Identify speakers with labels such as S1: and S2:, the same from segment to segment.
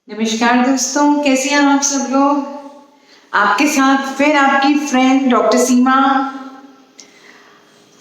S1: नमस्कार दोस्तों, कैसे हैं आप सब लोग। आपके साथ फिर आपकी फ्रेंड डॉक्टर सीमा।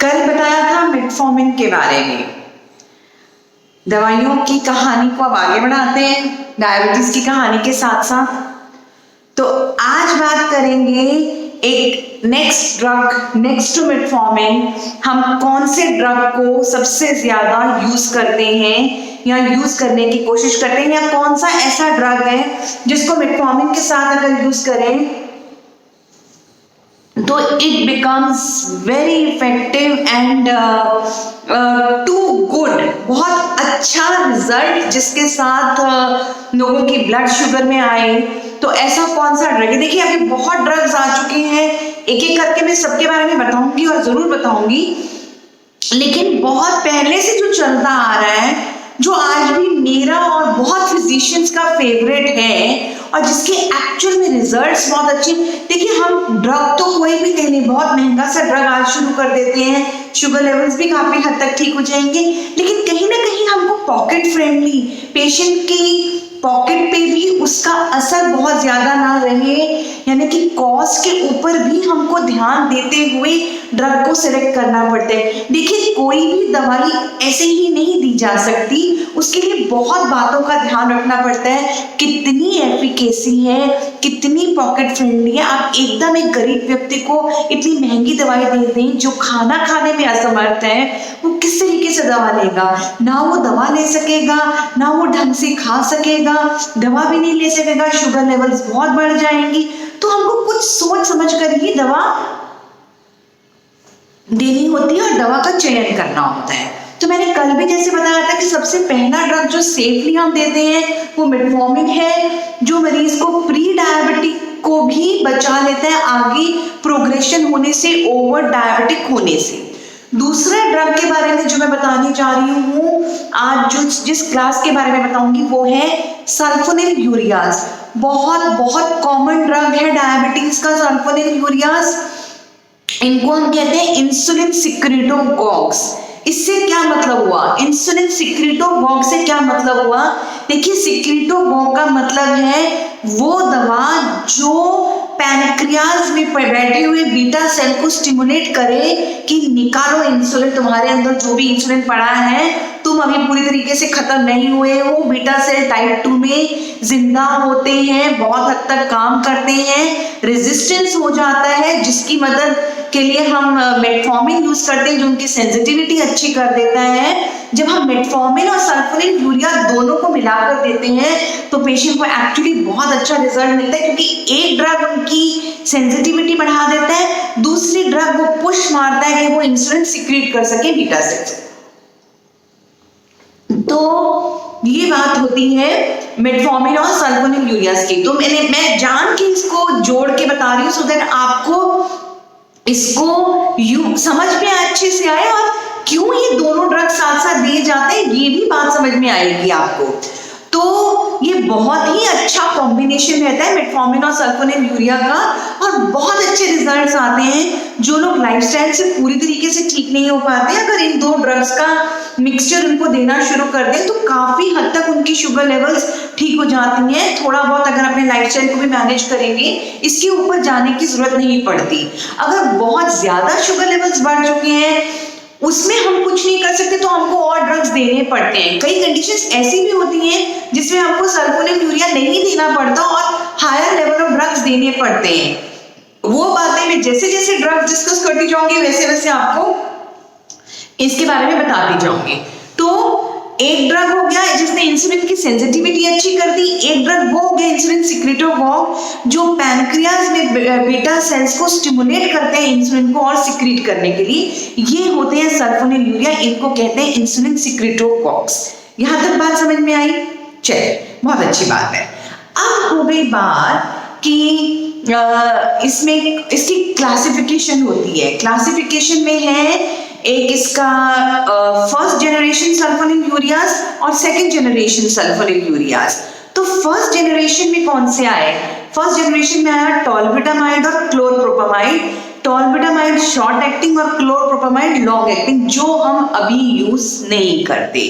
S1: कल बताया था मेटफॉर्मिन के बारे में, दवाइयों की कहानी को अब आगे बढ़ाते हैं डायबिटीज की कहानी के साथ साथ। तो आज बात करेंगे एक नेक्स्ट टू मेटफॉर्मिन, हम कौन से ड्रग को सबसे ज्यादा यूज करते हैं या यूज करने की कोशिश करते हैं, या कौन सा ऐसा ड्रग है जिसको मेटफॉर्मिन के साथ अगर यूज करें तो it becomes very effective and too good, बहुत अच्छा रिजल्ट जिसके साथ लोगों की ब्लड शुगर में आए। तो ऐसा कौन सा ड्रग है? देखिए, अभी बहुत ड्रग्स आ चुके हैं, एक एक करके मैं सबके बारे में बताऊंगी और जरूर बताऊंगी, लेकिन बहुत पहले से जो चलता आ रहा है, जो आज भी मेरा और बहुत फिजिशियंस का फेवरेट है और जिसके एक्चुअल में रिजल्ट्स बहुत अच्छे। देखिए, हम ड्रग तो कोई भी ले लें, बहुत महंगा सा ड्रग आज शुरू कर देते हैं, शुगर लेवल्स भी काफी हद तक ठीक हो जाएंगे, लेकिन कहीं ना कहीं हमको पॉकेट फ्रेंडली, पेशेंट की पॉकेट पे भी उसका असर बहुत ज्यादा ना रहे, यानी कि कॉस्ट के ऊपर भी हमको ध्यान देते हुए ड्रग को सिलेक्ट करना पड़ता है। देखिए, कोई भी दवाई ऐसे ही नहीं दी जा सकती, उसके लिए बहुत बातों का ध्यान रखना पड़ता है, कितनी एफिकेसी है, कितनी पॉकेट फ्रेंडली है। आप एकदम एक गरीब व्यक्ति को इतनी महंगी दवाई दे दें जो खाना खाने में असमर्थ है, वो किस तरीके से दवा लेगा? ना वो दवा ले सकेगा, ना वो ढंग से खा सकेगा, दवा भी नहीं ले सकेगा, शुगर लेवल्स बहुत बढ़ जाएंगी। तो हमको कुछ सोच समझ कर ही दवा देनी होती है और दवा का चयन करना होता है। तो मैंने कल भी जैसे बताया था कि सबसे पहला ड्रग जो सेफली हम देते हैं वो मेटफॉर्मिन है, जो मरीज को प्री डायबिटिक को भी बचा लेता है आगे प्रोग्रेशन होने से, ओवर डायबिटिक होने से। दूसरे ड्रग के बारे में जो मैं बताने जा रही हूँ आज, जो जिस क्लास के बारे में बताऊंगी वो है सल्फोनिल यूरियाज। बहुत कॉमन ड्रग है डायबिटीज का सल्फोनिल यूरियाज। इनको हम कहते हैं इंसुलिन सिक्रेटोगॉग्स। इससे क्या मतलब हुआ? इंसुलिन सिक्रेटोगॉग से क्या मतलब हुआ? देखिए, सिक्रेटोगॉग का मतलब है वो दवा जो पैनक्रियाज में बैठे हुए बीटा सेल को स्टिमुलेट करे कि निकालो इंसुलिन, तुम्हारे अंदर जो भी इंसुलिन पड़ा है, तुम अभी पूरी तरीके से खत्म नहीं हुए हो, बीटा सेल टाइप 2 में जिंदा होते हैं, बहुत हद तक काम करते हैं, रेजिस्टेंस हो जाता है, जिसकी मदद के लिए हम मेटफॉर्मिन यूज करते हैं जो उनकी सेंसिटिविटी अच्छी कर देता है। जब हम मेटफॉर्मिन और सल्फोनिल यूरिया दोनों को मिलाकर देते हैं तो पेशेंट को एक्चुअली बहुत अच्छा रिजल्ट मिलता है, क्योंकि एक ड्रग उनकी सेंसिटिविटी बढ़ा देता है, दूसरी ड्रग वो पुश मारता है कि वो इंसुलिन सिक्रीट कर सके बीटा सेल से। तो ये बात होती है मेटफॉर्मिन और सल्फोनिल यूरियाज की। तो मैं जान के इसको जोड़ के बता रही हूँ सो दैट आपको इसको समझ में अच्छे से आए, और क्यों ये दोनों ड्रग साथ साथ दिए जाते हैं ये भी बात समझ में आएगी आपको। तो ये बहुत ही अच्छा कॉम्बिनेशन रहता है मेटफॉर्मिन और सल्फोनिल यूरिया का, और बहुत अच्छे रिजल्ट्स आते हैं। जो लोग लाइफस्टाइल से पूरी तरीके से ठीक नहीं हो पाते, अगर इन दो ड्रग्स का मिक्सचर उनको देना शुरू कर दें तो काफी हद तक उनकी शुगर लेवल्स ठीक हो जाती हैं। थोड़ा बहुत अगर अपने लाइफस्टाइल को भी मैनेज करेंगे, इसके ऊपर जाने की जरूरत नहीं पड़ती। अगर बहुत ज्यादा शुगर लेवल्स बढ़ चुके हैं, उसमें हम कुछ नहीं कर सकते, तो हमको और ड्रग्स देने पड़ते हैं। कई कंडीशंस ऐसी भी होती हैं जिसमें हमको सल्फोनिल यूरिया नहीं देना पड़ता और हायर लेवल ऑफ ड्रग्स देने पड़ते हैं। वो बातें मैं जैसे जैसे ड्रग्स डिस्कस करती जाऊंगी वैसे वैसे आपको इसके बारे में बताती जाऊंगी। तो एक ड्रग हो गया जिसने इंसुलिन की सेंसिटिविटी अच्छी कर दी, एक ड्रग वो हो गया इंसुलिन सिक्रेटोगॉग जो पैनक्रियाज में बीटा सेल्स को स्टिमुलेट करते हैं इंसुलिन को और सिक्रीट करने के लिए। ये होते हैं सल्फोनिल यूरिया, इनको कहते हैं इंसुलिन सिक्रेटोगॉग्स। यहां तक बात समझ में आई? चलिए, बहुत अच्छी बात है। अब हो गई बात कि इसमें इसकी क्लासिफिकेशन होती है। क्लासिफिकेशन में है एक इसका फर्स्ट जनरेशन सल्फोनिल यूरियाज और सेकंड जनरेशन सल्फोनिल यूरियाज। तो फर्स्ट जनरेशन में कौन से आए? फर्स्ट जनरेशन में आया टॉलबुटामाइड और क्लोरप्रोपामाइड। टॉलबुटामाइड शॉर्ट एक्टिंग और क्लोरप्रोपामाइड लॉन्ग एक्टिंग, जो हम अभी यूज नहीं करते,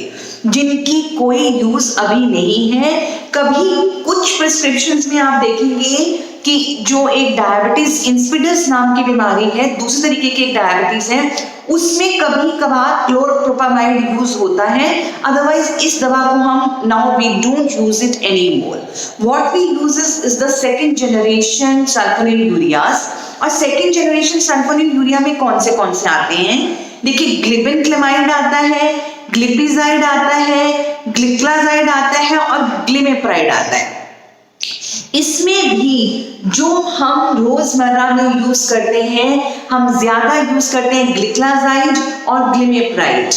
S1: जिनकी कोई यूज अभी नहीं है। कभी कुछ कुछ प्रिस्क्रिप्शंस में आप देखेंगे कि जो एक डायबिटीज इंसिपिडस नाम की बीमारी है, दूसरे तरीके की एक डायबिटीज है, उसमें कभी कभार क्लोरोप्रोपामाइड यूज होता है, अदरवाइज इस दवा को हम now we don't use it any more. What we use is the second generation sulfonylureas. और सेकेंड जनरेशन सल्फोनिल यूरिया में कौन से आते हैं? देखिए, ग्लिबेनक्लेमाइड आता है, ग्लिपिजाइड आता है, ग्लिक्लाजाइड आता है और ग्लिमेप्राइड आता है। इसमें भी जो हम रोजमर्रा में यूज करते हैं, हम ज्यादा यूज करते हैं ग्लिक्लाजाइड और ग्लिमेप्राइड।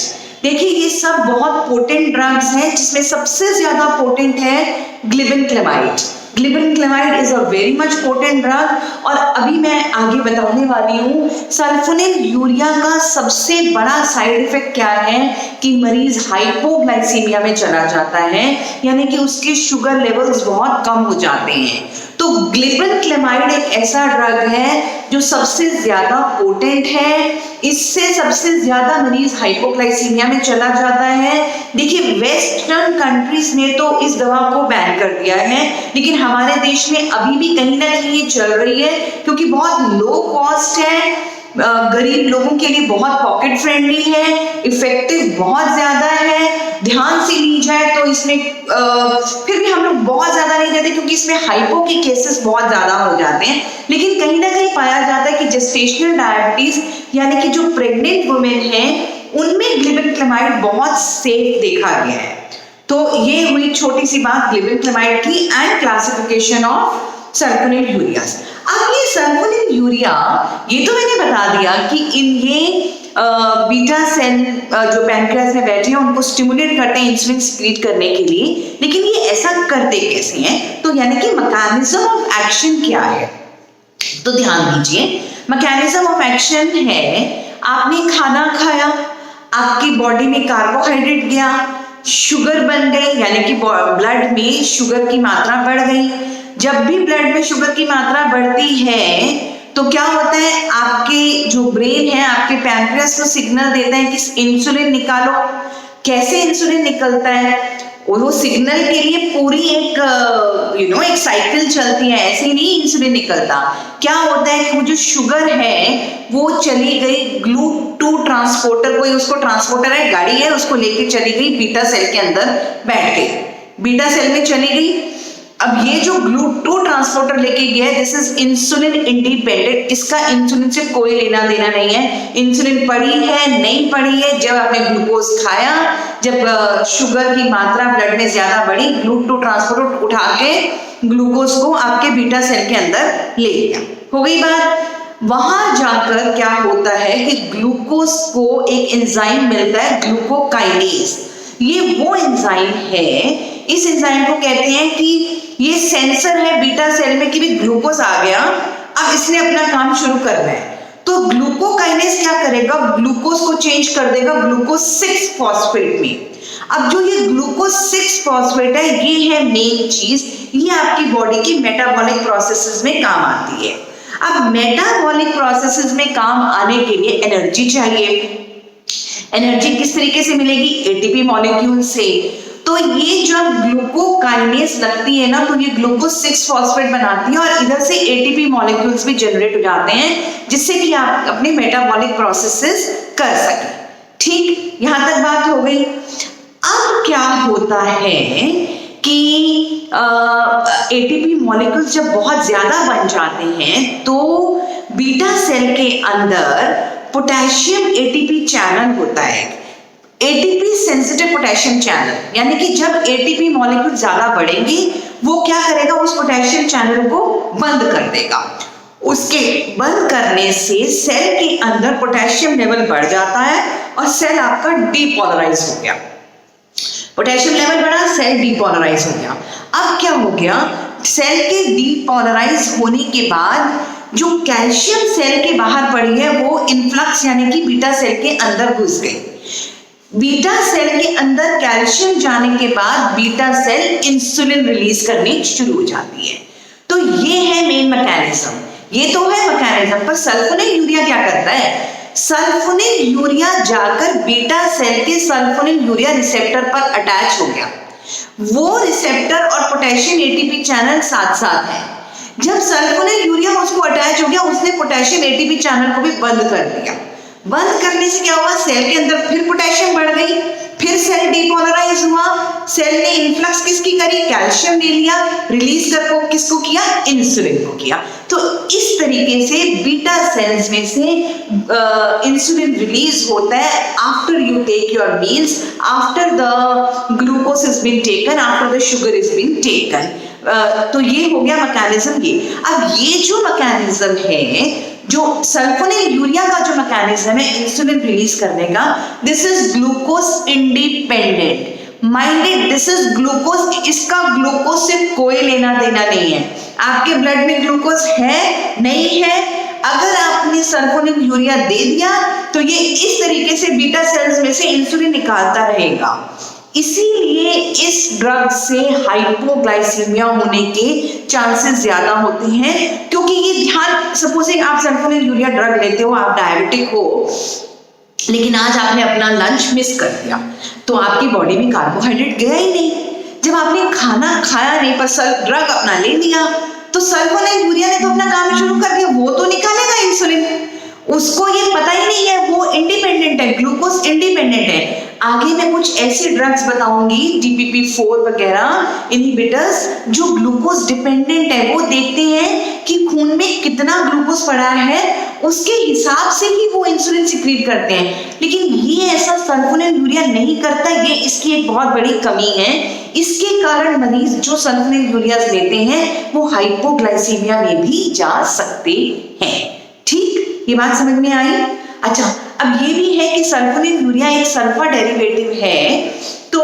S1: देखिए, ये सब बहुत पोटेंट ड्रग्स हैं, जिसमें सबसे ज्यादा पोटेंट है glibenclamide. Glibenclamide is a very much potent drug. और अभी मैं आगे बताने वाली हूँ सल्फोनिल यूरिया का सबसे बड़ा साइड इफेक्ट क्या है कि मरीज हाइपोग्लाइसीमिया में चला जाता है, यानी कि उसके शुगर लेवल्स बहुत कम हो जाते हैं। तो ग्लिबेनक्लेमाइड एक ऐसा ड्रग है जो सबसे ज्यादा पोटेंट है, इससे सबसे ज्यादा मरीज हाइपोग्लाइसीमिया में चला जाता है। देखिए, वेस्टर्न कंट्रीज ने तो इस दवा को बैन कर दिया है, लेकिन हमारे देश में अभी भी कहीं ना कहीं ये चल रही है, क्योंकि बहुत लो कॉस्ट है, गरीब लोगों के लिए बहुत पॉकेट फ्रेंडली है, इफेक्टिव बहुत ज्यादा है, ध्यान से ली जाए तो इसमें फिर भी हम लोग बहुत ज्यादा नहीं देते, क्योंकि इसमें हाइपो के केसेस बहुत ज्यादा हो जाते हैं। लेकिन कहीं ना कहीं पाया जाता है कि जेस्टेशनल डायबिटीज यानी कि जो प्रेग्नेंट वुमेन है, उनमें ग्लिबेनक्लेमाइड बहुत सेफ देखा गया है। तो ये हुई छोटी सी बात ग्लिबेनक्लेमाइड की and classification of sulphonyl ureas. अब ये सल्फोनिल यूरिया, ये तो मैंने बता दिया कि ये बीटा सेल जो पैनक्रियास में बैठे हैं उनको स्टिमुलेट करते हैं इंसुलिन सीक्रेट करने के लिए, लेकिन ये ऐसा करते कैसे हैं? तो यानी कि मैकेनिज्म ऑफ एक्शन क्या है, तो ध्यान दीजिए। मैकेनिज्म ऑफ एक्शन है, आपने खाना खाया, आपकी बॉडी में कार्बोहाइड्रेट गया, शुगर बन गई, यानी कि ब्लड में शुगर की मात्रा बढ़ गई। जब भी ब्लड में शुगर की मात्रा बढ़ती है तो क्या होता है, आपके जो ब्रेन है, आपके पैनक्रियास को सिग्नल देता है कि इंसुलिन निकालो। कैसे इंसुलिन निकलता है? वो सिग्नल के लिए पूरी एक एक साइकिल चलती है, ऐसे ही नहीं इंसुलिन निकलता। क्या होता है कि वो जो शुगर है वो चली गई GLUT2 ट्रांसपोर्टर, कोई उसको ट्रांसपोर्टर है, गाड़ी है, उसको लेके चली गई बीटा सेल के अंदर, बैठ गई बीटा सेल में चली गई। अब ये जो GLUT2 ट्रांसपोर्टर लेके गया है, दिस इज इंसुलिन इंडिपेंडेंट, इसका इंसुलिन से कोई लेना देना नहीं है। इंसुलिन पड़ी है नहीं पड़ी है, जब आपने ग्लूकोज खाया, जब शुगर की मात्रा ब्लड में ज्यादा बढ़ी, GLUT2 ट्रांसपोर्टर उठा के ग्लूकोज को आपके बीटा सेल के अंदर ले गया। हो गई बात। वहां जाकर क्या होता है कि ग्लूकोज को एक एंजाइम मिलता है, ग्लूकोकाइनेज। ये वो एंजाइम है, इस एंजाइम को कहते हैं कि ये सेंसर है बीटा सेल में कि भी ग्लूकोज आ गया, अब इसने अपना काम शुरू करना है। तो ग्लूकोकाइनेज क्या करेगा, ग्लूकोज को चेंज कर देगा ग्लूकोज 6 फॉस्फेट में। अब जो ये ग्लूकोज 6 फॉस्फेट है, ये है मेन चीज, ये आपकी बॉडी की मेटाबॉलिक प्रोसेसेस में काम आती है। अब मेटाबॉलिक प्रोसेसेस में काम आने के लिए एनर्जी चाहिए। एनर्जी किस तरीके से मिलेगी? एटीपी मॉलिक्यूल से। तो ये जब ग्लूकोकाइनेज लगती है ना, तो ये ग्लूकोज 6 फॉस्फेट बनाती है और इधर से एटीपी मॉलिक्यूल्स भी जनरेट हो जाते हैं, जिससे कि आप अपने मेटाबॉलिक प्रोसेसेस कर सकें। ठीक, यहां तक बात हो गई। अब क्या होता है कि एटीपी मॉलिक्यूल्स जब बहुत ज्यादा बन जाते हैं, तो बीटा सेल के अंदर पोटेशियम एटीपी चैनल होता है, एटीपी सेंसिटिव पोटेशियम चैनल, यानी कि जब एटीपी मॉलिक्यूल ज्यादा बढ़ेंगे, वो क्या करेगा, उस पोटेशियम चैनल को बंद कर देगा। उसके बंद करने से सेल के अंदर पोटेशियम लेवल बढ़ जाता है और सेल आपका डीपोलराइज हो गया। पोटेशियम लेवल बढ़ा, सेल डीपोलराइज हो गया। अब क्या हो गया, सेल के डीपोलराइज होने के बाद जो कैल्शियम सेल के बाहर पड़ी है, वो इनफ्लक्स यानी कि बीटा सेल के अंदर घुस गई। बीटा सेल के अंदर कैल्शियम जाने के बाद बीटा सेल इंसुलिन रिलीज करनी शुरू हो जाती है। तो ये है मेन मैकेनिज्म, ये तो है मैकेनिज्म। पर सल्फोनिल यूरिया क्या करता है? सल्फोनिल यूरिया जाकर बीटा सेल के सल्फोनिल यूरिया रिसेप्टर पर अटैच हो गया। वो रिसेप्टर और पोटेशियम एटीपी चैनल साथ साथ है। जब सल्फोनिलयूरिया उसको अटैच हो गया, उसने पोटेशियम एटीपी चैनल को भी बंद कर दिया। बंद करने से क्या हुआ, सेल के अंदर फिर पोटेशियम बढ़ गई, फिर सेल डीपोलराइज हुआ, सेल ने इन्फ्लक्स किसकी करी, कैल्शियम ले लिया, रिलीज कर किसको किया, इंसुलिन को किया। तो इस तरीके से बीटा सेल्स में से इंसुलिन रिलीज होता है after you take your meals, after the glucose is been taken, after the sugar is been taken. तो ये हो गया मैकेनिज्म ये। अब ये जो मैकेनिज्म है, जो सल्फोनिलयूरिया का जो मैकेनिज्म है इंसुलिन रिलीज करने का, this is glucose independent minded, this is glucose, इसका ग्लूकोज से कोई लेना देना नहीं है। आपके ब्लड में ग्लूकोज है नहीं है, अगर आपने सल्फोनिलयूरिया दे दिया तो ये इस तरीके से बीटा सेल्स में से इंसुलिन निकालता रहेगा। इसीलिए इस ड्रग से हाइपोग्लाइसीमिया होने के चांसेस ज्यादा होते हैं, क्योंकि ये ध्यान, सपोजिंग आप सल्फोनिलयूरिया ड्रग लेते हो, आप डायबिटिक हो, लेकिन आज आपने अपना लंच मिस कर दिया, तो आपकी बॉडी में कार्बोहाइड्रेट गया ही नहीं। जब आपने खाना खाया नहीं पर ड्रग अपना ले लिया, तो सल्फोनिलयूरिया ने तो अपना काम शुरू कर दिया, वो तो निकालेगा इंसुलिन। उसको ये पता ही नहीं है, वो इंडिपेंडेंट है, ग्लूकोज इंडिपेंडेंट है। आगे मैं कुछ ऐसे ड्रग्स बताऊंगी, DPP-4 वगैरह इनहिबिटर्स, जो ग्लूकोज डिपेंडेंट है। वो देखते हैं कि खून में कितना ग्लूकोज पड़ा है, उसके हिसाब से ही वो इंसुलिन सिक्रीट करते हैं। लेकिन ये ऐसा सल्फोनिलयूरिया नहीं करता, ये इसकी एक बहुत बड़ी कमी है। इसके कारण मरीज जो सल्फोनिलयूरिया लेते हैं वो हाइपोग्लाइसीमिया में भी जा सकते हैं। ठीक, ये बात समझ में आई? अच्छा, अब ये भी है कि सल्फोनिलयूरिया एक सल्फा डेरिवेटिव है, तो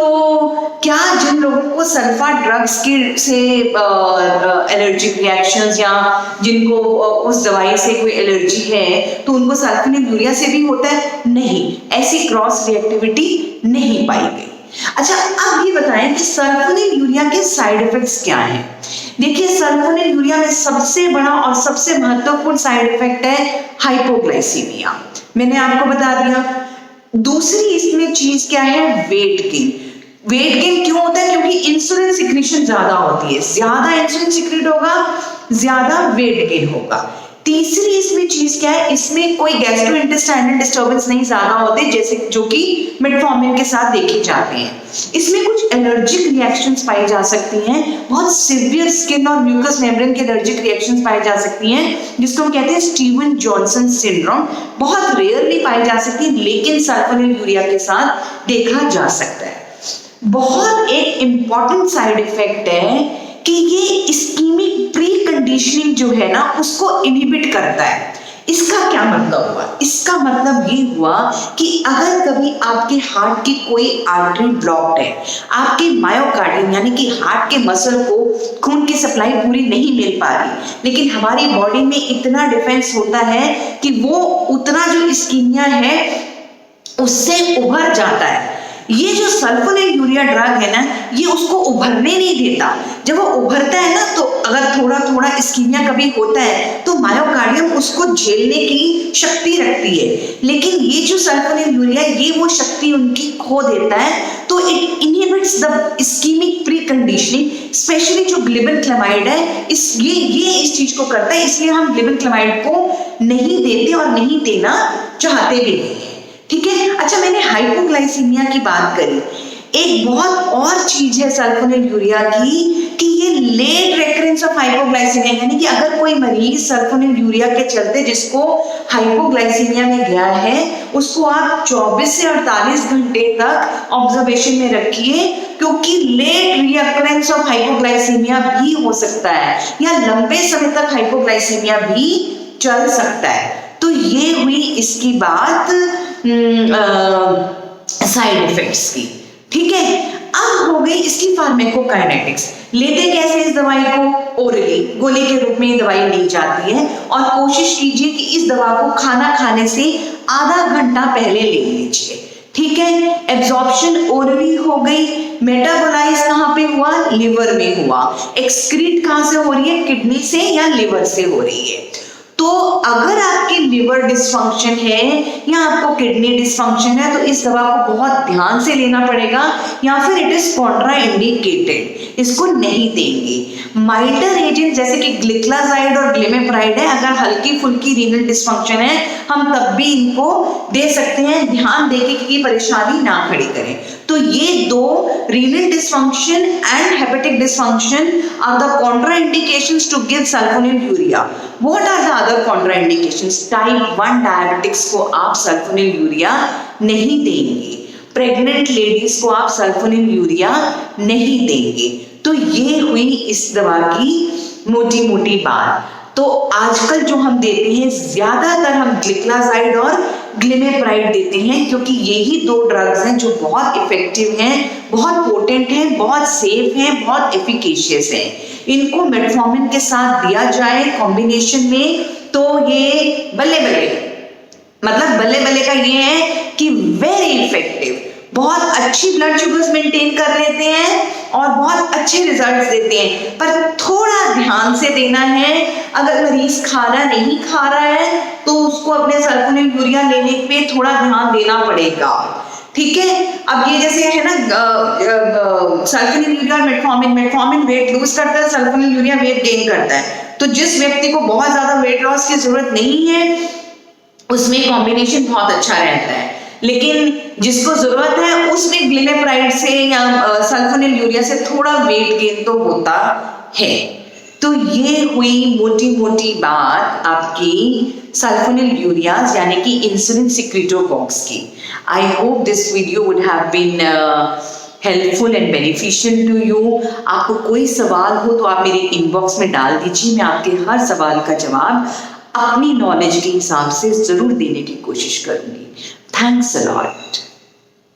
S1: क्या जिन लोगों को सल्फा ड्रग्स के से एलर्जिक रिएक्शंस या जिनको उस दवाई से कोई एलर्जी है, तो उनको सल्फोनिलयूरिया से भी होता है? नहीं, ऐसी क्रॉस रिएक्टिविटी नहीं पाई गई। अच्छा, अब ये बताएं कि सल्फोनिलयूरिया के साइड इफेक्ट्स क्या हैं। देखिए, सल्फोनिलयूरिया में सबसे बड़ा और सबसे महत्वपूर्ण साइड इफेक्ट है हाइपोग्लाइसीमिया, मैंने आपको बता दिया। दूसरी इसमें चीज क्या है, वेट गेन। वेट गेन क्यों होता है? क्योंकि इंसुलिन सिक्रीशन ज्यादा होती है, ज्यादा इंसुलिन सिक्रीट होगा, ज्यादा वेट गेन होगा। तीसरी इसमें चीज क्या है, इसमें कोई गैस्ट्रोइंटेस्टाइनल डिस्टर्बेंस नहीं ज्यादा होते, जैसे जो कि मेटफॉर्मिन के साथ देखे जाते हैं। इसमें कुछ एलर्जिक रिएक्शंस पाई जा सकती हैं, बहुत सिवियर स्किन और म्यूकस मेम्ब्रेन के एलर्जिक रिएक्शंस पाई जा सकती हैं, जिसको हम कहते हैं स्टीवन जॉनसन सिंड्रोम। बहुत रेयरली पाई जा सकती है, लेकिन सल्फोनिलयूरिया के साथ देखा जा सकता है। बहुत एक इंपॉर्टेंट साइड इफेक्ट है कि ये इस्कीमिक प्री कंडीशनिंग जो है ना, उसको इनहिबिट करता है। इसका क्या मतलब हुआ? इसका मतलब ये हुआ कि अगर कभी आपके हार्ट की कोई आर्टरी ब्लॉक्ड है, आपके मायोकार्डियम यानी कि हार्ट के मसल को खून की सप्लाई पूरी नहीं मिल पा रही, लेकिन हमारी बॉडी में इतना डिफेंस होता है कि वो उतना जो इस्कीमिया है उससे उभर जाता है। ये जो सल्फोनिलयूरिया ड्रग है ना, ये उसको उभरने नहीं देता। जब वो उभरता है ना, तो अगर थोड़ा थोड़ा इस्कीमिया कभी होता है तो मायोकार्डियम उसको झेलने की शक्ति रखती है, लेकिन ये जो सल्फोनिलयूरिया ये वो शक्ति उनकी खो देता है। तो it inhibits the ischaemic pre conditioning, specially जो ग्लिबेनक्लेमाइड है, ये इस चीज को करता है। इसलिए हम ग्लिबेनक्लेमाइड को नहीं देते और नहीं देना चाहते भी नहीं। ठीक है। अच्छा, मैंने हाइपोग्लाइसीमिया की बात करी, एक बहुत और चीज है सल्फोनिलयूरिया की कि ये लेट रेकरेंस ऑफ हाइपोग्लाइसीमिया, यानी कि अगर कोई मरीज सल्फोनिलयूरिया के चलते जिसको हाइपोग्लाइसीमिया में गया है, उसको आप 24 से 48 घंटे तक ऑब्जर्वेशन में रखिए, क्योंकि लेट रिकरेंस ऑफ हाइपोग्लाइसीमिया भी हो सकता है या लंबे समय तक हाइपोग्लाइसीमिया भी चल सकता है। तो ये हुई इसकी बात साइड इफेक्ट्स की। ठीक है, अब हो गई इसकी फार्माकोकाइनेटिक्स। लेते कैसे इस दवाई को? ओरली, गोली के रूप में ये दवाई ली जाती है, और कोशिश कीजिए कि इस दवा को खाना खाने से आधा घंटा पहले ले लीजिए। ठीक है, एब्जॉर्प्शन ओरली हो गई। मेटाबोलाइज कहाँ पे हुआ? लिवर में हुआ। एक्सक्रीट कहाँ से हो रही है? किडनी से या लिवर से हो रही है। तो तो अगर आपकी लिवर डिसफंक्शन है या आपको किडनी डिसफंक्शन है तो इस दवा को बहुत ध्यान से लेना पड़ेगा, या फिर इट इज कॉन्ट्राइंडिकेटेड, इसको नहीं देंगे। माइल्डर एजेंट जैसे कि ग्लिक्लाजाइड और ग्लिमेप्राइड है, अगर हल्की फुल्की रीनल डिसफंक्शन है हम तब भी इनको दे सकते हैं, ध्यान देके कि परेशानी ना खड़ी करें। तो ये दो, renal dysfunction and hepatic dysfunction, are the contraindications to give sulfonylurea. What are the other contraindications? Type 1 diabetics को आप सल्फोनिलयूरिया नहीं देंगे, प्रेग्नेंट लेडीज को आप सल्फोनिलयूरिया नहीं देंगे। तो ये हुई इस दवा की मोटी मोटी बात। तो आजकल जो हम देते हैं ज्यादातर हम ग्लिक्लाजाइड और ग्लिमेप्राइड देते हैं, क्योंकि यही दो ड्रग्स हैं जो बहुत इफेक्टिव हैं, बहुत पोटेंट हैं, बहुत सेफ हैं, बहुत एफिकेशियस हैं। इनको मेटफॉर्मिन के साथ दिया जाए कॉम्बिनेशन में तो ये बल्ले बल्ले, मतलब बल्ले बल्ले का ये है कि वेरी इफेक्टिव, बहुत अच्छी ब्लड शुगर्स मेंटेन कर लेते हैं और बहुत अच्छे रिजल्ट्स देते हैं। पर थोड़ा ध्यान से देना है, अगर मरीज खाना नहीं खा रहा है तो उसको अपने सल्फोनिलयूरिया लेने पे थोड़ा ध्यान देना पड़ेगा, ठीक है। अब ये जैसे है ना सल्फोनिलयूरिया और मेटफॉर्मिन, मेटफॉर्मिन वेट लूज करता है, सल्फोनिलयूरिया वेट गेन करता है। तो जिस व्यक्ति को बहुत ज्यादा वेट लॉस की जरूरत नहीं है उसमें कॉम्बिनेशन बहुत अच्छा रहता है, लेकिन जिसको जरूरत है उसमें ग्लिमेप्राइड से या सल्फोनिलयूरिया से थोड़ा वेट गेन तो होता है। तो ये हुई मोटी मोटी बात आपकी सल्फोनिलयूरियाज यानी कि इंसुलिन सिक्रीटोकॉक्स की। I hope this video would have been helpful and beneficial to you. आपको कोई सवाल हो तो आप मेरे इनबॉक्स में डाल दीजिए, मैं आपके हर सवाल का जवाब अपनी नॉलेज के हिसाब से जरूर देने की कोशिश करूंगी। Thanks a lot.